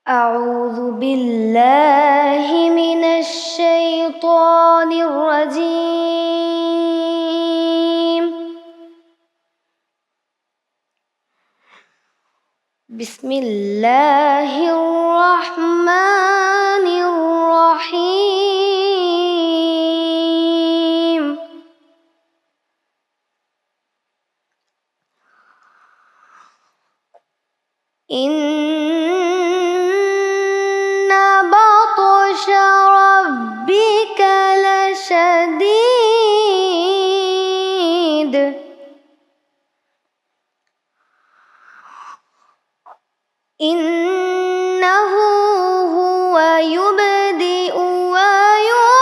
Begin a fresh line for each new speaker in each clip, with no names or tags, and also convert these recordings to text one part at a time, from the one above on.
أعوذ بالله من الشيطان الرجيم. بسم الله الرحمن الرحيم. إن بطش ربك لشديد. إنه هو يبدئ ويعيد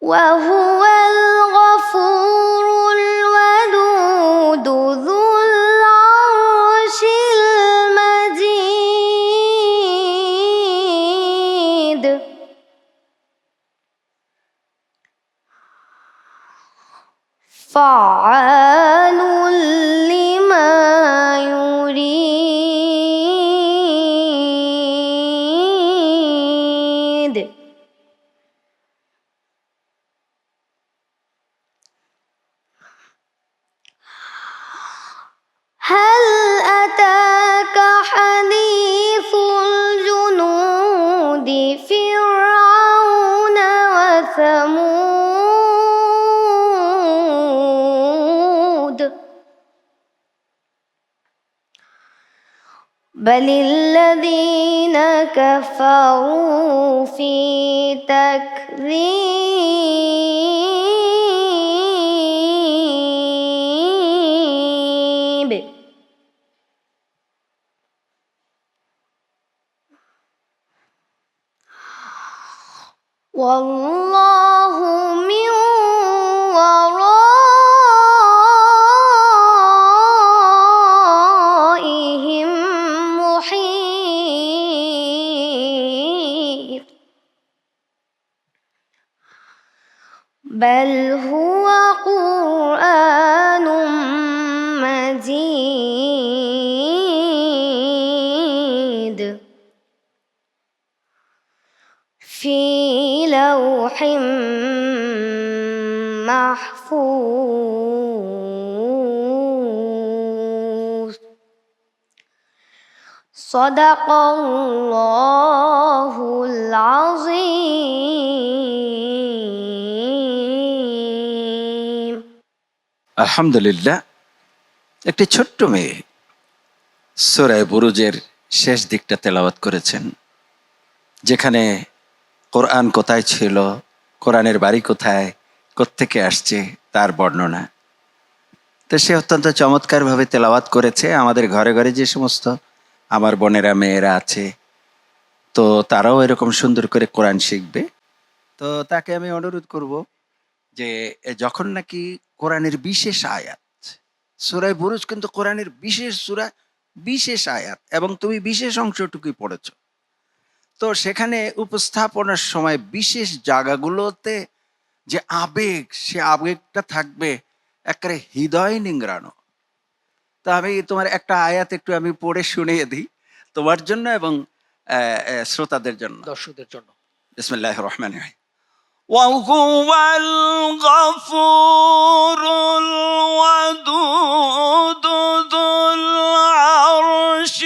وهو الغفور الودود ذو العرش المجيد. فعال لما يريد. هل أتاك حديث الجنود فرعون وثمود. بل الذين كفروا في تكذيب. والله من ورائهم محيط. بل هو قرآن مجيد في لوح محفوظ. صدق الله العظيم.
আলহামদুলিল্লাহ। একটি ছোট্ট মেয়ে সূরা বুরুজের শেষ দিকটা তেলাওয়াত করেছেন, যেখানে কোরআন কোথায় ছিল, কোরআনের বাড়ি কোথায়, কোত্থেকে আসছে তার বর্ণনা। তো সে অত্যন্ত চমৎকারভাবে তেলাওয়াত করেছে। আমাদের ঘরে ঘরে যে সমস্ত আমার বোনেরা মেয়েরা আছে, তো তারাও এরকম সুন্দর করে কোরআন শিখবে। তো তাকে আমি অনুরোধ করব যে যখন নাকি কোরআনের বিশেষ আয়াত, সূরা বুরুজ কিন্তু কোরআনের বিশেষ সূরা, বিশেষ আয়াত, এবং তুমি বিশেষ অংশটুকুই পড়েছো। তো সেখানে উপস্থাপনার সময় বিশেষ জায়গাগুলোতে যে আবেগ, সে আবেগটা থাকবে একেবারে হৃদয় নিংড়ানো। তো আমি তোমার একটা আয়াত একটু আমি পড়ে শুনিয়ে দিই তোমার জন্য এবং শ্রোতাদের জন্য,
দর্শকদের জন্য।
বিসমিল্লাহির রহমানির রহিম। وهو الغفور الودود ذو العرش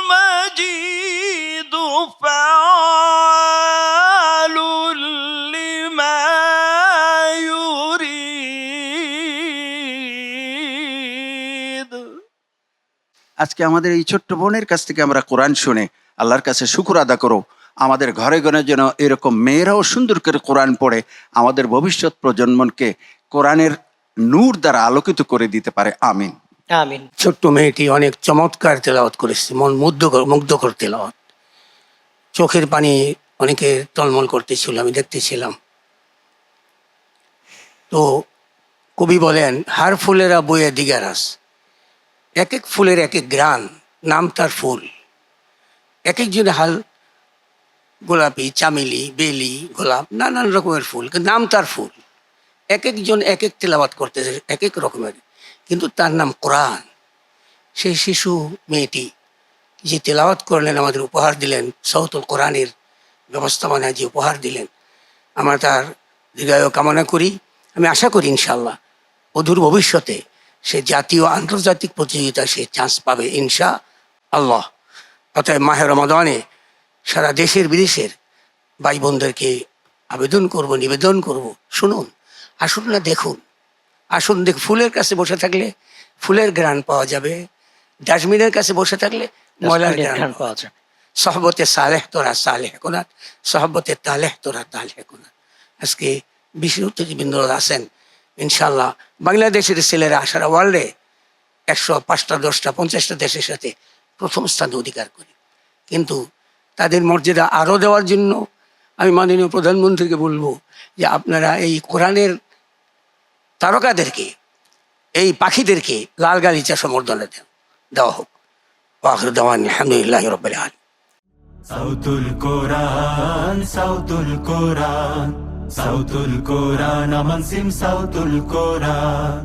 المجيد فعال لما يريد। আজকে আমাদের এই ছোট্ট বোনের কাছ থেকে আমরা কোরআন শুনে আল্লাহর কাছে শুকর আদা করো। আমাদের ঘরে ঘরে যেন এরকম মেয়েরাও সুন্দর করে কোরআন পড়ে আমাদের ভবিষ্যৎ প্রজন্মকে কোরআনের নূর দ্বারা আলোকিত করে দিতে পারে। আমিন
আমিন। ছোট্ট মেয়েটি অনেক চমৎকার তেলাওয়াত করেছে, মন মুগ্ধকর তেলাওয়াত। চোখের পানি অনেকে টলমল করতেছিল, আমি দেখতেছিলাম। তো কবি বলেন, হার ফুলেরা বইয়ে দিগারাস, এক এক ফুলের এক এক গ্রান, নাম তার ফুল। এক একজনের হাল গোলাপি, চামেলি, বেলি, গোলাপ, নানান রকমের ফুল, কিন্তু নাম তার ফুল। এক একজন এক এক তেলাওয়াত করতেছে এক এক রকমের, কিন্তু তার নাম কোরআন। সেই শিশু মেয়েটি যে তেলাওয়াত করলেন, আমাদের উপহার দিলেন, সাউতুল কোরআনের ব্যবস্থাপনায় যে উপহার দিলেন, আমরা তার দীর্ঘায়ু কামনা করি। আমি আশা করি ইনশাআল্লাহ অদূর ভবিষ্যতে সে জাতীয় আন্তর্জাতিক প্রতিযোগিতায় সে চান্স পাবে ইনশা আল্লাহ। অতএব মাহে রমাদানে সারা দেশের বিদেশের ভাই বোনদেরকে আবেদন করব, নিবেদন করব, শুনুন, আসুন না, দেখুন, আসুন দেখ। ফুলের কাছে বসে থাকলে ফুলের ঘ্রাণ পাওয়া যাবে, ডাস্টবিনের কাছে বসে থাকলে ময়লার ঘ্রাণ পাওয়া যাবে। সহবতে সালেহ তোরা সালেহ কোনাত, সহবতে তালেহ তোরা তালেহ কোনাত। আজকে বিশ্ব অতিথিবৃন্দরা আছেন, ইনশাল্লাহ বাংলাদেশের ছেলেরা সারা ওয়ার্ল্ডে 105টা 10টা 50টা দেশের সাথে প্রথম স্থান অধিকার করে। কিন্তু তাদের মর্যাদা আরও দেওয়ার জন্য আমি মাননীয় প্রধানমন্ত্রীকে বলবো যে আপনারা এই কোরআনের তারকাদেরকে, এই পাখিদেরকে লাল গালিচা সম্বর্ধনা দেওয়া হোক। আখির দাওয়ানা আলহামদুলিল্লাহি রাব্বিল আলামিন।
সাউতুল কোরআন, সাউতুল কোরআন, সাউতুল কোরআন, আমান সিম সাউতুল কোরআন।